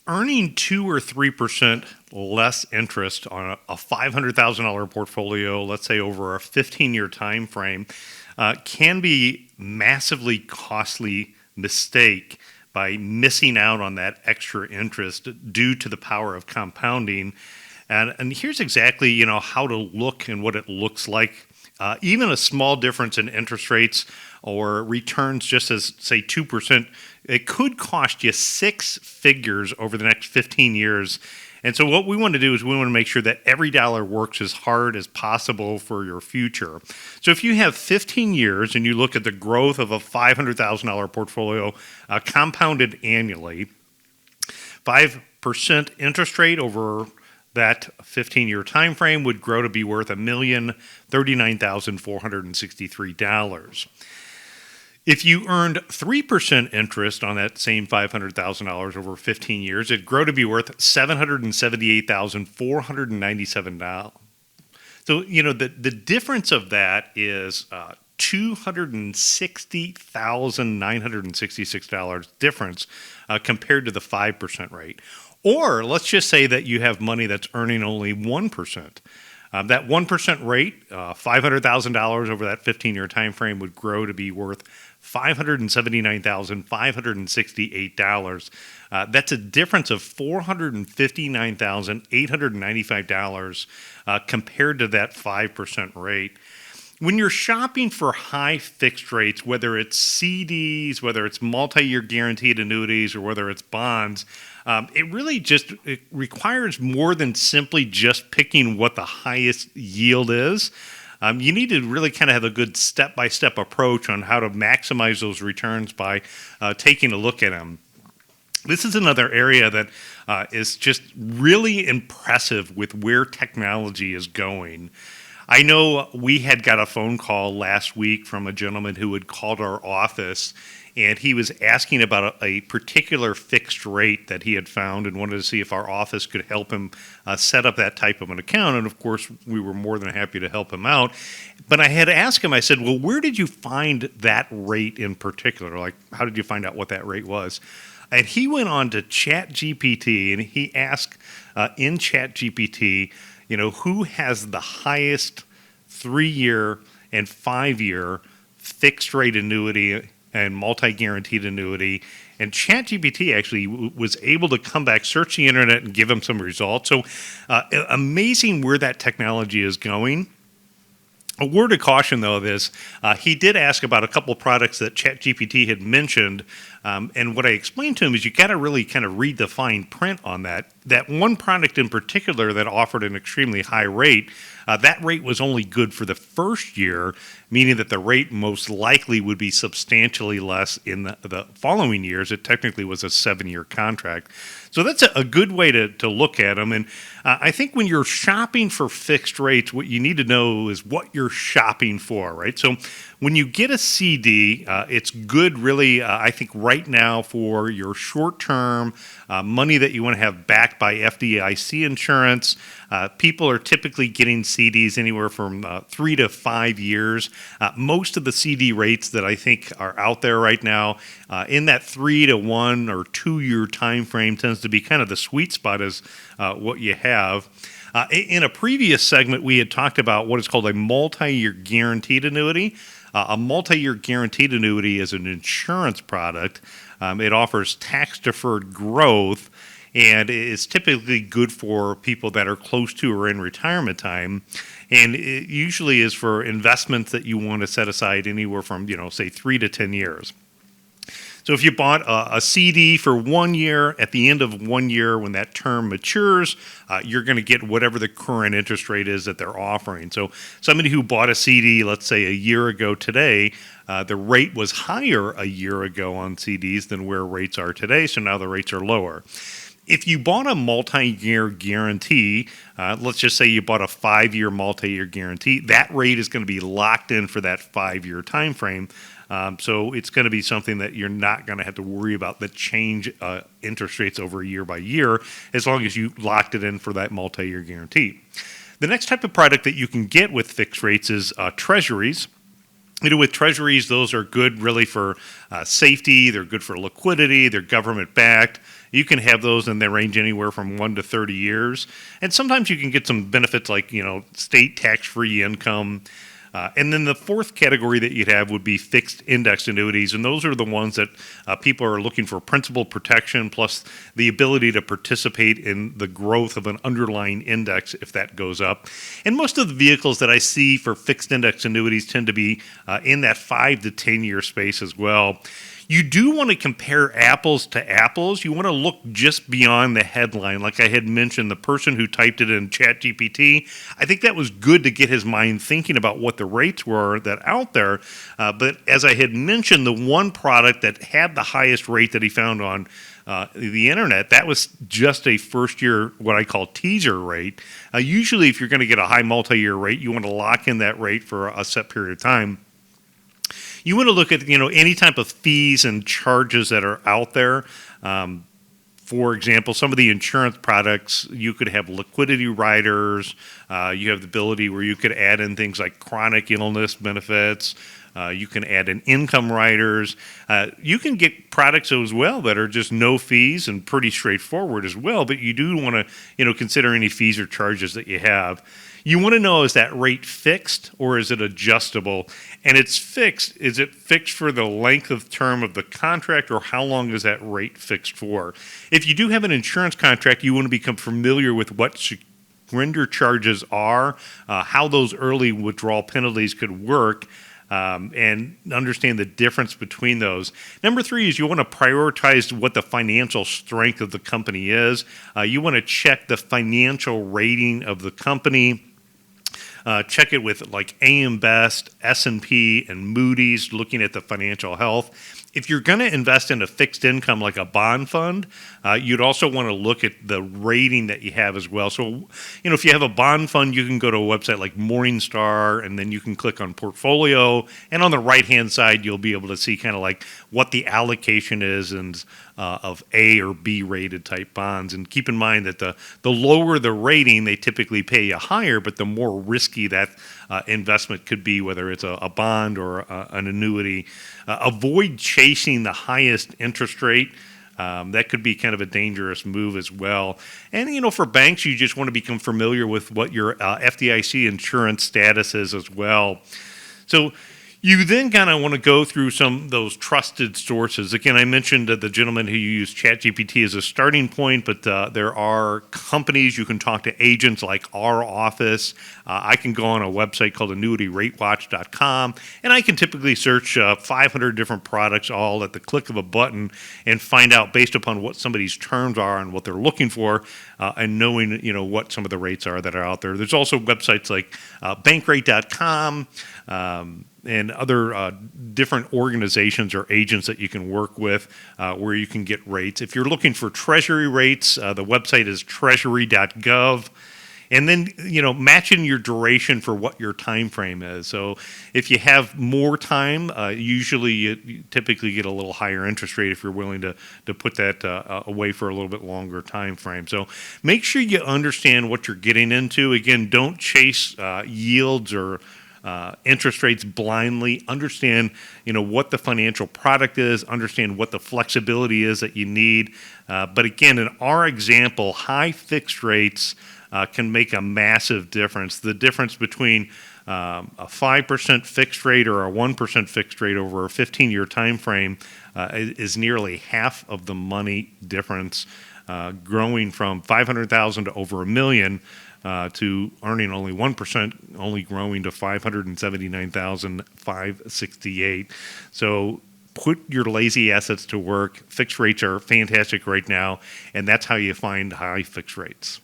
earning 2 or 3% less interest on a $500,000 portfolio, let's say over a 15-year time frame, can be massively costly mistake by missing out on that extra interest due to the power of compounding. And here's exactly how to look and what it looks like. Even a small difference in interest rates or returns, just as say 2%, it could cost you six figures over the next 15 years. And so what we want to do is we want to make sure that every dollar works as hard as possible for your future. So if you have 15 years and you look at the growth of a $500,000 portfolio compounded annually, 5% interest rate over that 15-year time frame would grow to be worth $1,039,463. If you earned 3% interest on that same $500,000 over 15 years, it'd grow to be worth $778,497. So, the difference of that is $260,966 difference compared to the 5% rate. Or let's just say that you have money that's earning only 1%. That 1% rate, $500,000 over that 15-year time frame, would grow to be worth $579,568. That's a difference of $459,895 compared to that 5% rate. When you're shopping for high fixed rates, whether it's CDs, whether it's multi-year guaranteed annuities, or whether it's bonds, it really it requires more than simply just picking what the highest yield is. You need to really kind of have a good step-by-step approach on how to maximize those returns by taking a look at them. This is another area that is just really impressive with where technology is going. I know we had got a phone call last week from a gentleman who had called our office, and he was asking about a particular fixed rate that he had found and wanted to see if our office could help him set up that type of an account. And of course, we were more than happy to help him out. But I had to ask him, I said, well, where did you find that rate in particular? Like, how did you find out what that rate was? And he went on to ChatGPT, and he asked in ChatGPT, who has the highest 3-year and 5-year fixed rate annuity and multi-guaranteed annuity. And ChatGPT actually was able to come back, search the internet, and give him some results. So amazing where that technology is going. A word of caution, though, is he did ask about a couple products that ChatGPT had mentioned, and what I explained to him is you got to really kind of read the fine print on that. That one product in particular that offered an extremely high rate, that rate was only good for the first year, meaning that the rate most likely would be substantially less in the following years. It technically was a 7-year contract. So that's a good way to look at them. And I think when you're shopping for fixed rates, what you need to know is what you're shopping for, right? So when you get a CD, it's good really, I think right now for your short-term money that you want to have backed by FDIC insurance. People are typically getting CDs anywhere from 3 to 5 years. Most of the CD rates that I think are out there right now in that 3 to 1 or 2 year time frame tends to be kind of the sweet spot is what you have. In a previous segment, we had talked about what is called a multi-year guaranteed annuity. A multi-year guaranteed annuity is an insurance product. It offers tax-deferred growth, and is typically good for people that are close to or in retirement time. And it usually is for investments that you want to set aside anywhere from, say 3 to 10 years. So if you bought a CD for 1 year, at the end of 1 year when that term matures, you're going to get whatever the current interest rate is that they're offering. So somebody who bought a CD, let's say a year ago today, the rate was higher a year ago on CDs than where rates are today, so now the rates are lower. If you bought a multi-year guarantee, let's just say you bought a 5-year multi-year guarantee, that rate is going to be locked in for that 5-year time frame. So it's going to be something that you're not going to have to worry about the change interest rates over year by year, as long as you locked it in for that multi-year guarantee. The next type of product that you can get with fixed rates is treasuries. With treasuries, those are good really for safety. They're good for liquidity. They're government-backed. You can have those and they range anywhere from 1 to 30 years. And sometimes you can get some benefits like, state tax-free income. And then the fourth category that you'd have would be fixed index annuities. And those are the ones that people are looking for principal protection plus the ability to participate in the growth of an underlying index if that goes up. And most of the vehicles that I see for fixed index annuities tend to be in that 5 to 10 year space as well. You do want to compare apples to apples. You want to look just beyond the headline. Like I had mentioned, the person who typed it in ChatGPT, I think that was good to get his mind thinking about what the rates were that out there. But as I had mentioned, the one product that had the highest rate that he found on the internet, that was just a first year, what I call teaser rate. Usually, if you're going to get a high multi-year rate, you want to lock in that rate for a set period of time. You want to look at any type of fees and charges that are out there. For example, some of the insurance products, you could have liquidity riders. You have the ability where you could add in things like chronic illness benefits. You can add in income riders. You can get products as well that are just no fees and pretty straightforward as well. But you do want to consider any fees or charges that you have. You want to know, is that rate fixed or is it adjustable? And it's fixed. Is it fixed for the length of term of the contract, or how long is that rate fixed for? If you do have an insurance contract, you want to become familiar with what surrender charges are, how those early withdrawal penalties could work, and understand the difference between those. Number 3 is you want to prioritize what the financial strength of the company is. You want to check the financial rating of the company. Check it with like AM Best, S&P, and Moody's, looking at the financial health. If you're going to invest in a fixed income like a bond fund, you'd also want to look at the rating that you have as well. So, if you have a bond fund, you can go to a website like Morningstar, and then you can click on portfolio. And on the right-hand side, you'll be able to see kind of like what the allocation is and of A or B rated type bonds. And keep in mind that the lower the rating, they typically pay you higher, but the more risky that investment could be, whether it's a bond or an annuity. Avoid chasing the highest interest rate. That could be kind of a dangerous move as well. And, for banks, you just want to become familiar with what your FDIC insurance status is as well. So you then kind of want to go through some of those trusted sources. Again, I mentioned the gentleman who used ChatGPT as a starting point, but there are companies you can talk to, agents like our office. I can go on a website called annuityratewatch.com, and I can typically search 500 different products all at the click of a button and find out based upon what somebody's terms are and what they're looking for, and knowing what some of the rates are that are out there. There's also websites like bankrate.com. And other different organizations or agents that you can work with where you can get rates. If you're looking for treasury rates, the website is treasury.gov. And then, matching your duration for what your time frame is. So if you have more time, usually you typically get a little higher interest rate if you're willing to put that away for a little bit longer time frame. So make sure you understand what you're getting into. Again, don't chase yields or interest rates blindly. Understand, what the financial product is. Understand what the flexibility is that you need. But again, in our example, high fixed rates can make a massive difference. The difference between a 5% fixed rate or a 1% fixed rate over a 15-year time frame is nearly half of the money difference, growing from $500,000 to over $1 million. To earning only 1%, only growing to $579,568. So put your lazy assets to work. Fixed rates are fantastic right now, and that's how you find high fixed rates.